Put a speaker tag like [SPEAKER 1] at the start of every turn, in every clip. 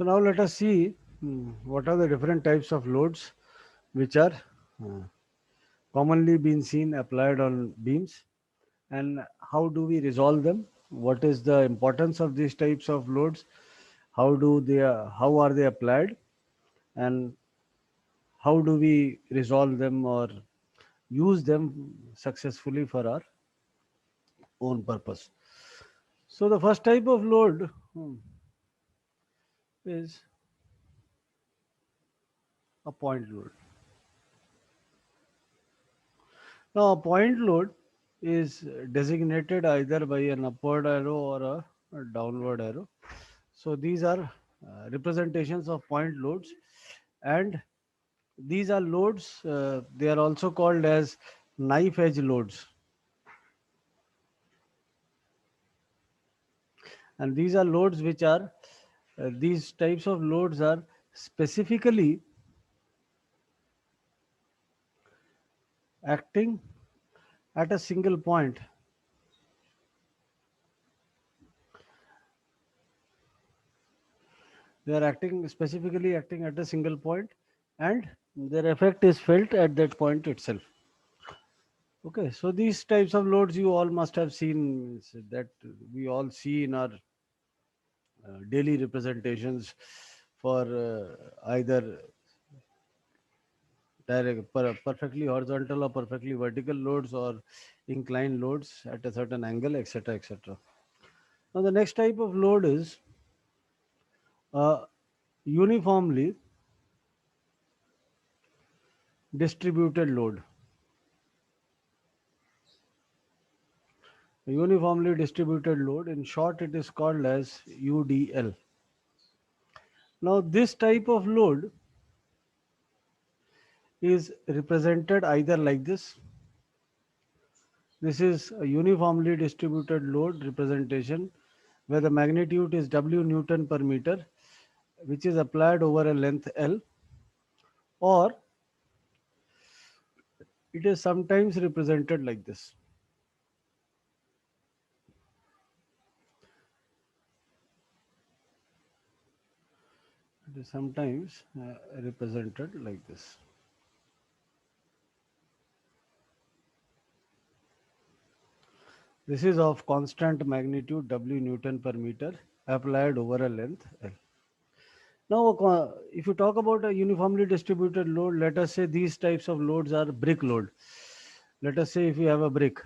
[SPEAKER 1] So now let us see what are the different types of loads which are uh, commonly been seen applied on beams, and how do we resolve them? What is the importance of these types of loads? How are they applied, and how do we resolve them or use them successfully for our own purpose? So the first type of load is a point load. Now, a point load is designated either by an upward arrow or a downward arrow. So, these are representations of point loads, and these are loads, they are also called as knife edge loads. And these are loads which are, these types of loads are specifically acting at a single point. They are acting specifically acting at a single point, and their effect is felt at that point itself. Okay, so these types of loads you all must have seen, that we all see in our daily representations for either perfectly horizontal or perfectly vertical loads, or inclined loads at a certain angle, etc., etc. Now the next type of load is a uniformly distributed load. A uniformly distributed load, in short it is called as UDL. Now this type of load is represented either like this. This is a uniformly distributed load representation where the magnitude is W Newton per meter, which is applied over a length L, or it is sometimes represented like this. It is sometimes represented like this. This is of constant magnitude W Newton per meter applied over a length L. Now, if you talk about a uniformly distributed load, let us say these types of loads are brick load. Let us say if you have a brick.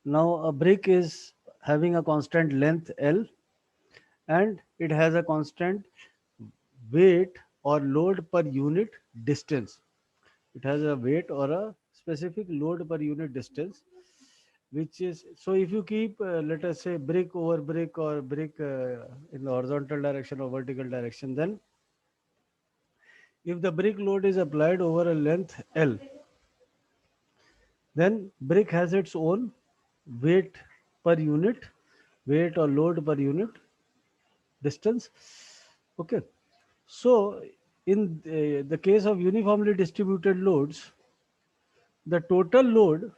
[SPEAKER 1] Now, a brick is having a constant length L, and it has a constant weight or load per unit distance. It has a weight or a specific load per unit distance, which is, so if you keep, let us say, brick over brick, or brick in the horizontal direction or vertical direction, then if the brick load is applied over a length L, then brick has its own weight per unit, weight or load per unit distance. Okay. So in the case of uniformly distributed loads, the total load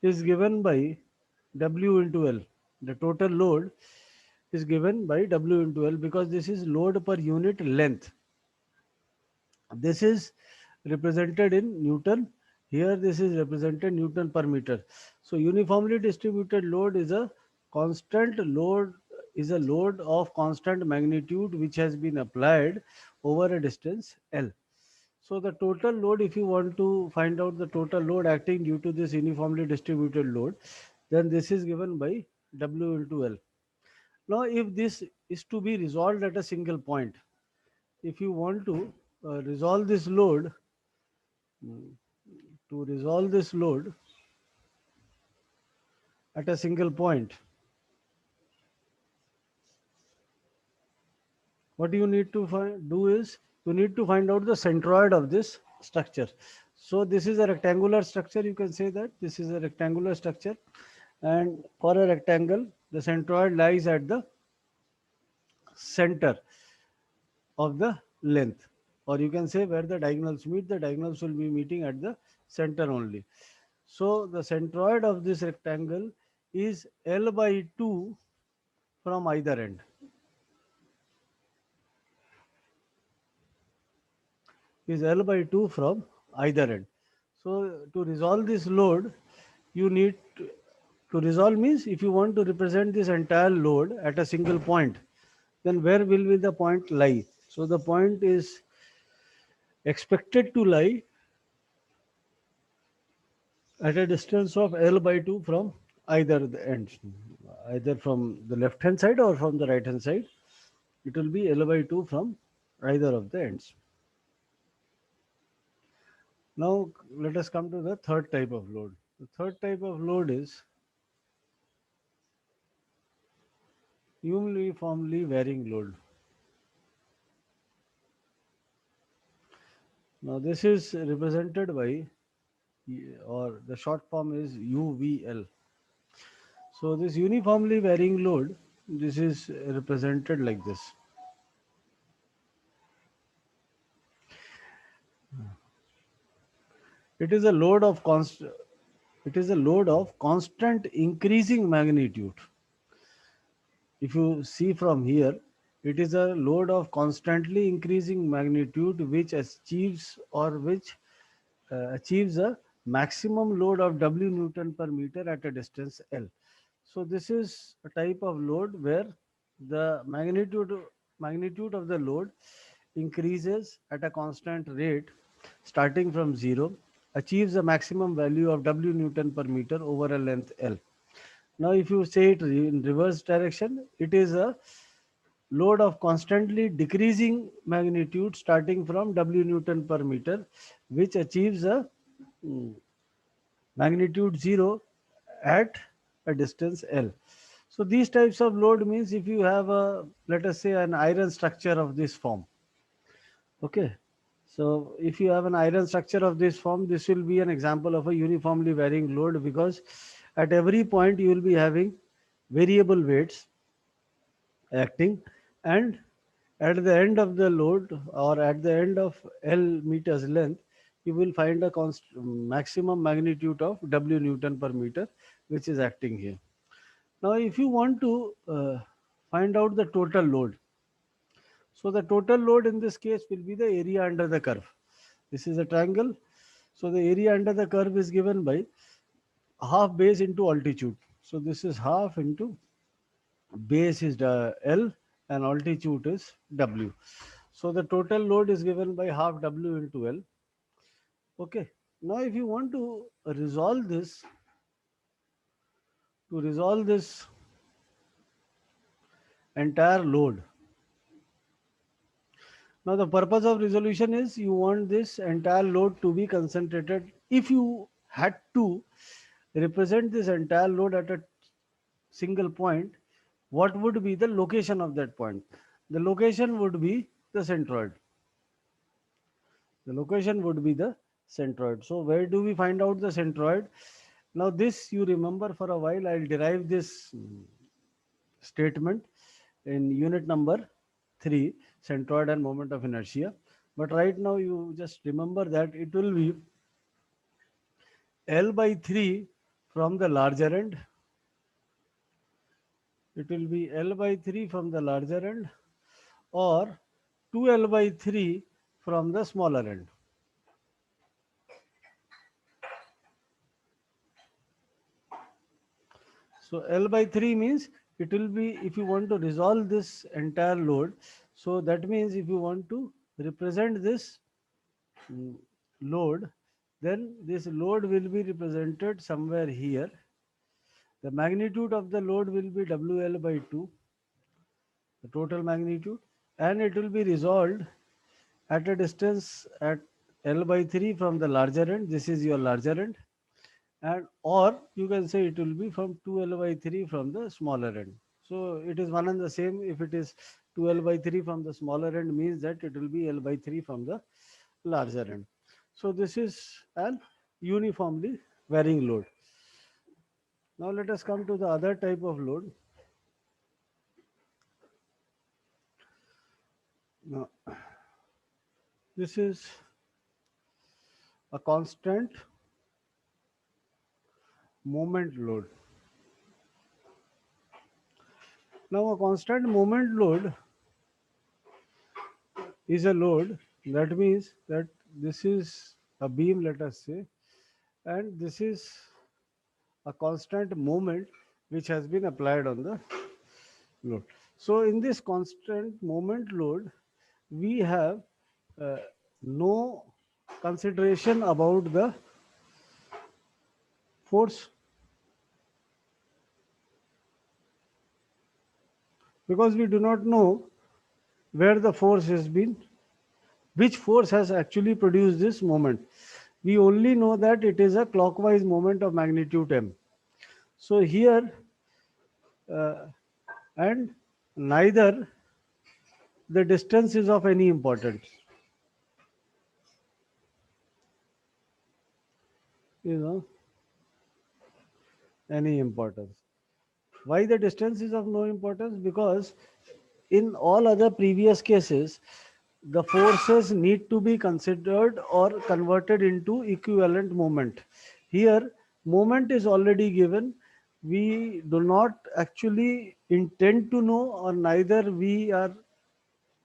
[SPEAKER 1] is given by W into L. The total load is given by W into L, because this is load per unit length. This is represented in Newton. Here this is represented Newton per meter. So uniformly distributed load is a constant load, is a load of constant magnitude which has been applied over a distance L. So the total load, if you want to find out the total load acting due to this uniformly distributed load, then this is given by W into L. Now if this is to be resolved at a single point, if you want to resolve this load, to resolve this load at a single point, what you need to do is you need to find out the centroid of this structure. So this is a rectangular structure, you can say that this is a rectangular structure, and for a rectangle the centroid lies at the center of the length, or you can say where the diagonals meet, the diagonals will be meeting at the center only. So the centroid of this rectangle is L by 2 from either end. is L by 2 from either end. So to resolve this load, you need to resolve means if you want to represent this entire load at a single point, then where will be the point lie? So the point is expected to lie at a distance of L by 2 from either the ends, either from the left hand side or from the right hand side. It will be L by 2 from either of the ends. Now let us come to the third type of load. The third type of load is uniformly varying load. Now this is represented by, or the short form is UVL. So this uniformly varying load, this is represented like this. It is a load of it is a load of constant increasing magnitude. If you see from here, it is a load of constantly increasing magnitude which achieves a maximum load of W Newton per meter at a distance L. So this is a type of load where the magnitude of the load increases at a constant rate starting from 0, achieves a maximum value of W Newton per meter over a length L. Now, if you say it in reverse direction, it is a load of constantly decreasing magnitude starting from W Newton per meter, which achieves a mm, magnitude 0 at a distance L. So these types of load means if you have a, let us say, an iron structure of this form. Okay. So if you have an iron structure of this form, this will be an example of a uniformly varying load, because at every point you will be having variable weights acting, and at the end of the load, or at the end of L meters length, you will find a maximum magnitude of W Newton per meter which is acting here. Now if you want to find out the total load, so the total load in this case will be the area under the curve. This is a triangle, so the area under the curve is given by half base into altitude. So this is half into base is the L and altitude is W. So the total load is given by half W into L. Okay. Now if you want to resolve this entire load. Now the purpose of resolution is you want this entire load to be concentrated. If you had to represent this entire load at a single point, what would be the location of that point? The location would be the centroid. The location would be the centroid. So where do we find out the centroid? Now this you remember for a while. I'll derive this statement in unit number 3, centroid and moment of inertia. But right now you just remember that it will be L by 3 from the larger end. It will be L by 3 from the larger end, or 2L by 3 from the smaller end. So L by 3 means it will be, if you want to resolve this entire load, so that means if you want to represent this mm, load, then this load will be represented somewhere here. The magnitude of the load will be WL by 2, the total magnitude, and it will be resolved at a distance at L by 3 from the larger end. This is your larger end, and or you can say it will be from 2L by 3 from the smaller end. So it is one and the same. If it is 2L by 3 from the smaller end, means that it will be L by 3 from the larger end. So this is an uniformly varying load. Now let us come to the other type of load. Now this is a constant moment load. Now a constant moment load is a load, that means that this is a beam, let us say, and this is a constant moment which has been applied on the load. So in this constant moment load, we have uh, no consideration about the force, because we do not know where the force has been, which force has actually produced this moment. We only know that it is a clockwise moment of magnitude m. So here, uh, and neither the distance is of any importance, you know, any importance. Why the distance is of no importance? Because in all other previous cases, the forces need to be considered or converted into equivalent moment. Here, moment is already given. We do not actually intend to know, or neither we are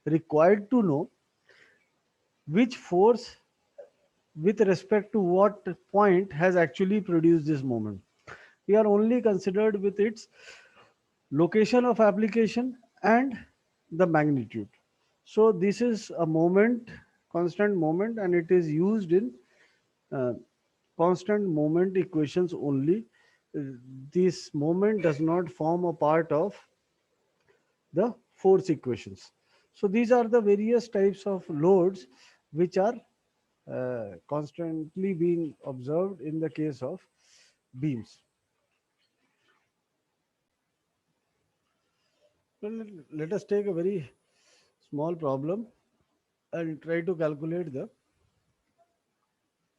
[SPEAKER 1] required to know which force with respect to what point has actually produced this moment. We are only considered with its location of application and the magnitude. So this is a moment, constant moment, and it is used in uh, constant moment equations only. This moment does not form a part of the force equations. So these are the various types of loads which are constantly being observed in the case of beams. Well, let us take a very small problem and try to calculate the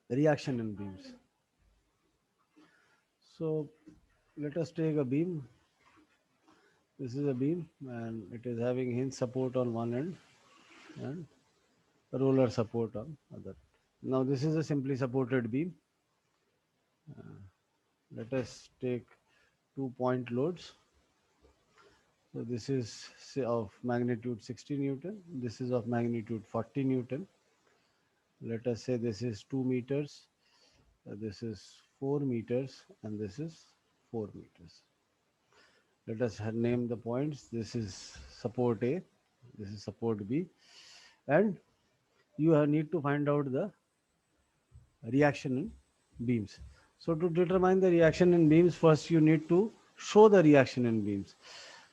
[SPEAKER 1] reaction in beams. So let us take a beam. This is a beam and it is having hinge support on one end and roller support on other. Now this is a simply supported beam. Let us take 2 point loads. So this is of magnitude 60 Newton. This is of magnitude 40 Newton. Let us say this is 2 meters. This is 4 meters and this is 4 meters. Let us name the points. This is support A, this is support B, and you need to find out the reaction in beams. So to determine the reaction in beams, first you need to show the reaction in beams.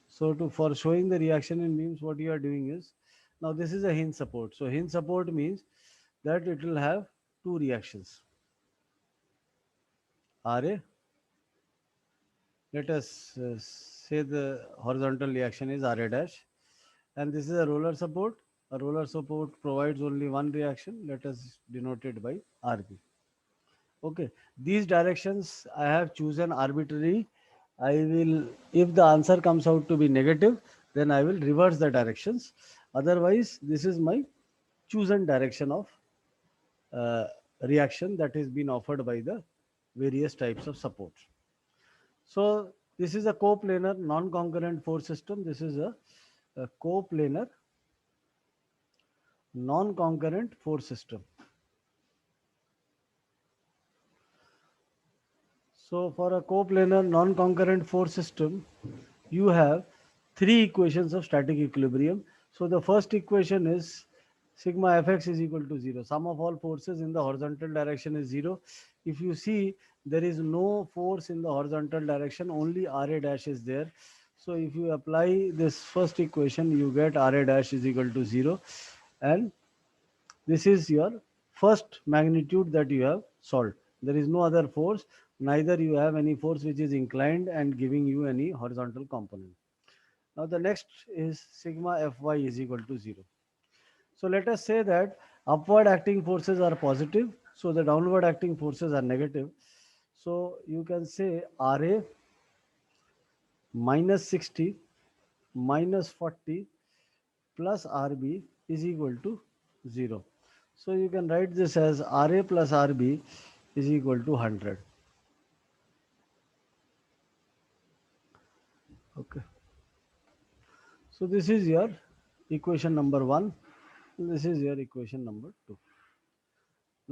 [SPEAKER 1] So for showing the reaction in beams, what you are doing is, now this is a hinge support. So hinge support means that it will have two reactions. RA, let us say the horizontal reaction is RA dash, and this is a roller support. A roller support provides only one reaction. Let us denote it by RB. Okay, these directions I have chosen arbitrary. I will, if the answer comes out to be negative, then I will reverse the directions. Otherwise, this is my chosen direction of uh, reaction that is being offered by the various types of support. So this is a coplanar non-concurrent force system. This is a coplanar non-concurrent force system. So for a coplanar non-concurrent force system, you have three equations of static equilibrium. So the first equation is sigma fx is equal to 0. Sum of all forces in the horizontal direction is 0. If you see, there is no force in the horizontal direction, only Ra dash is there. So if you apply this first equation, you get Ra dash is equal to 0. And this is your first magnitude that you have solved. There is no other force, neither you have any force which is inclined and giving you any horizontal component. Now the next is sigma Fy is equal to 0. So let us say that upward acting forces are positive, so the downward acting forces are negative. So you can say Ra minus 60 minus 40 plus Rb is equal to 0. So you can write this as Ra plus Rb is equal to 100. Okay. So this is your equation number 1. This is your equation number 2.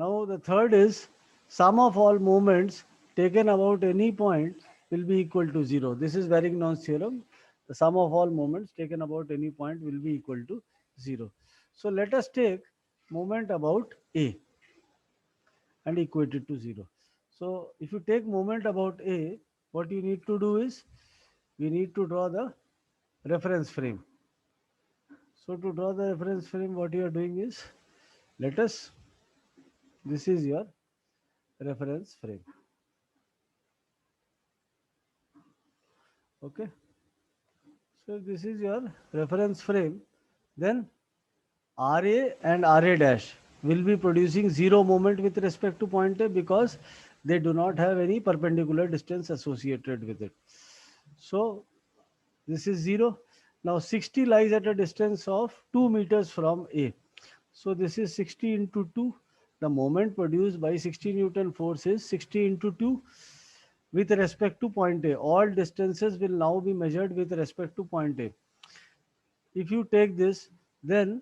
[SPEAKER 1] Now the third is sum of all moments taken about any point will be equal to 0. This is Varignon's theorem. The sum of all moments taken about any point will be equal to 0. So let us take moment about A and equate it to 0. So if you take moment about A, what you need to do is we need to draw the reference frame. So to draw the reference frame, what you are doing is, let us, this is your reference frame. Okay. So this is your reference frame. Then RA and RA dash will be producing zero moment with respect to point A because they do not have any perpendicular distance associated with it. So this is 0. Now 60 lies at a distance of 2 meters from A. So this is 60 into 2. The moment produced by 60 Newton force is 60 into 2 with respect to point A. All distances will now be measured with respect to point A. If you take this, then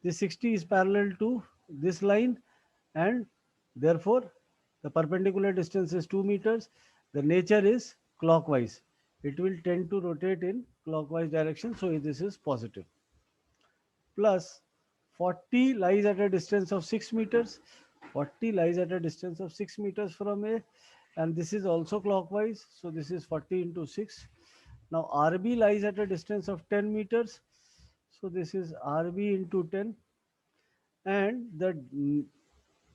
[SPEAKER 1] this 60 is parallel to this line, and therefore the perpendicular distance is 2 meters. The nature is clockwise. It will tend to rotate in clockwise direction, so this is positive. Plus 40 lies at a distance of 6 meters. 40 lies at a distance of 6 meters from A, and this is also clockwise, so this is 40 into 6. Now RB lies at a distance of 10 meters, so this is RB into 10, and the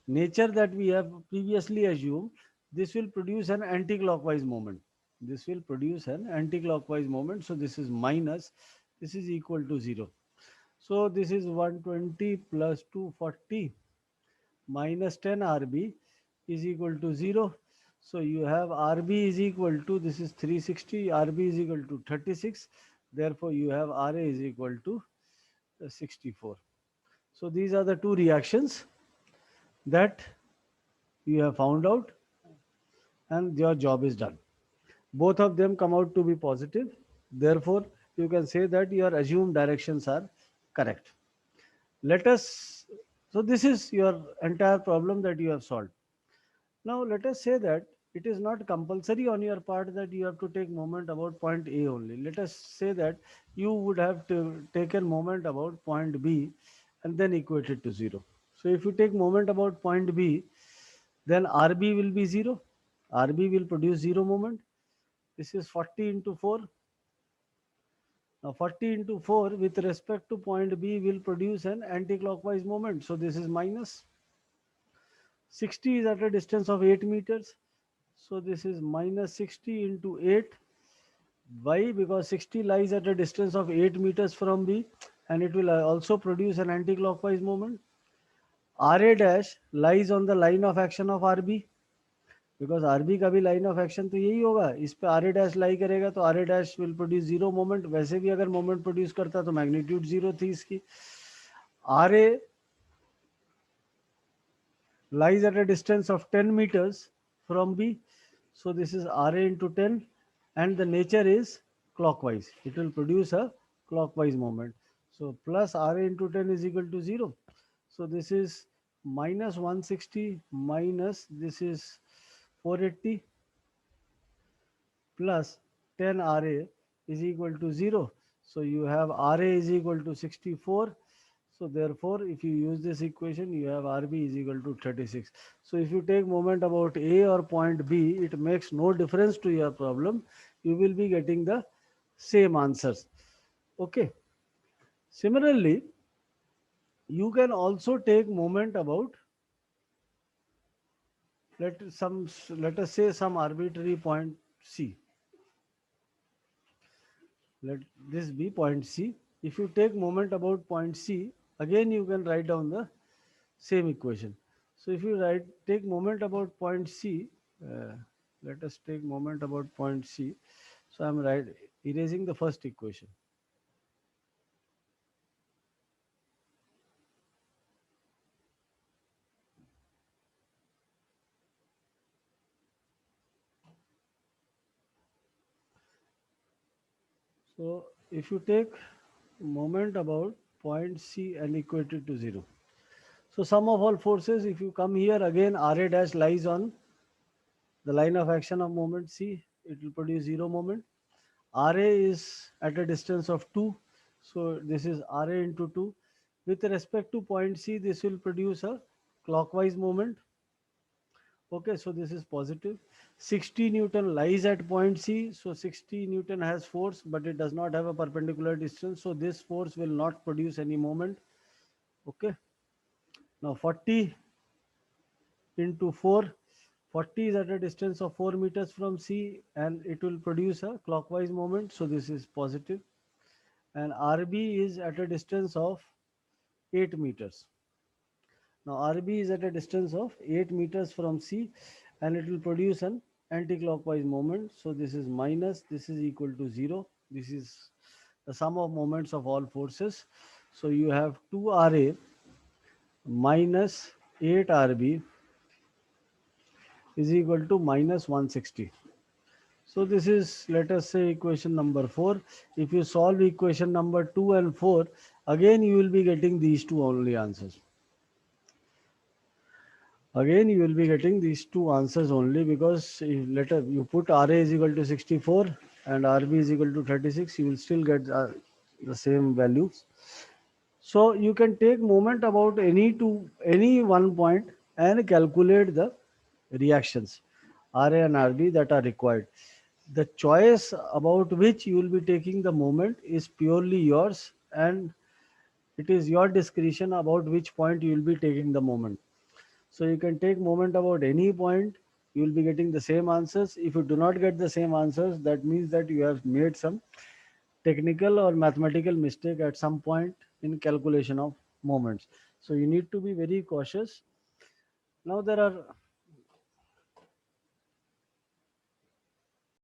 [SPEAKER 1] nature that we have previously assumed, this will produce an anti-clockwise moment. This will produce an anti-clockwise moment, so this is minus, this is equal to 0. So this is 120 plus 240 minus 10 RB is equal to 0. So you have RB is equal to, this is 360, RB is equal to 36. Therefore you have RA is equal to 64. So these are the two reactions that you have found out, and your job is done. Both of them come out to be positive. Therefore, you can say that your assumed directions are correct. Let us, so this is your entire problem that you have solved. Now, let us say that it is not compulsory on your part that you have to take moment about point A only. Let us say that you would have to taken moment about point B and then equate it to 0. So if you take moment about point B, then RB will be 0. RB will produce 0 moment. This is 40 into 4. Now 40 into 4 with respect to point B will produce an anti-clockwise moment. So this is minus. 60 is at a distance of 8 meters. So this is minus 60 into 8. Why? Because 60 lies at a distance of 8 meters from B, and it will also produce an anti-clockwise moment. RA dash lies on the line of action of RB. Because RB का भी line of action तो यही होगा, इस पे are A dash lie करेगा तो R A dash will produce zero moment. वैसे भी अगर मोमेंट प्रोड्यूस करता तो मैग्नीट्यूड जीरो थी इसकी. R A lies at a distance of 10 meters from B. So this is RA into 10, and the nature is clockwise. It will produce a clockwise moment. So plus RA into 10 is equal to 0. So this is minus 160 minus this is 480 plus 10 RA is equal to 0. So you have RA is equal to 64. So therefore, if you use this equation, you have RB is equal to 36. So if you take moment about A or point B, it makes no difference to your problem. You will be getting the same answers. Okay. Similarly, you can also take moment about let us say some arbitrary point C. Let this be point C. If you take moment about point C, again you can write down the same equation. So if you take moment about point C, let us take moment about point C. So I'm erasing the first equation. So if you take moment about point C and equate it to 0. So sum of all forces, if you come here again, Ra dash lies on the line of action of moment C, it will produce zero moment. Ra is at a distance of 2, so this is Ra into 2. With respect to point C, this will produce a clockwise moment. Okay, so this is positive. 60 Newton lies at point C, so 60 Newton has force, but it does not have a perpendicular distance, so this force will not produce any moment. Okay, now 40 into 4. 40 is at a distance of 4 meters from C and it will produce a clockwise moment. So this is positive. And RB is at a distance of 8 meters. Now RB is at a distance of 8 meters from C and it will produce an anti-clockwise moment. So this is minus, this is equal to 0. This is the sum of moments of all forces. So you have 2RA minus 8RB is equal to minus 160. So this is, let us say, equation number 4. If you solve equation number 2 and 4, again you will be getting these two only answers. Again you will be getting these two answers only, because if later you put Ra is equal to 64 and Rb is equal to 36, you will still get the same values. So you can take moment about any one point and calculate the reactions Ra and Rb that are required. The choice about which you will be taking the moment is purely yours, and it is your discretion about which point you will be taking the moment. So you can take moment about any point, you will be getting the same answers. If you do not get the same answers, that means that you have made some technical or mathematical mistake at some point in calculation of moments. So you need to be very cautious. Now there are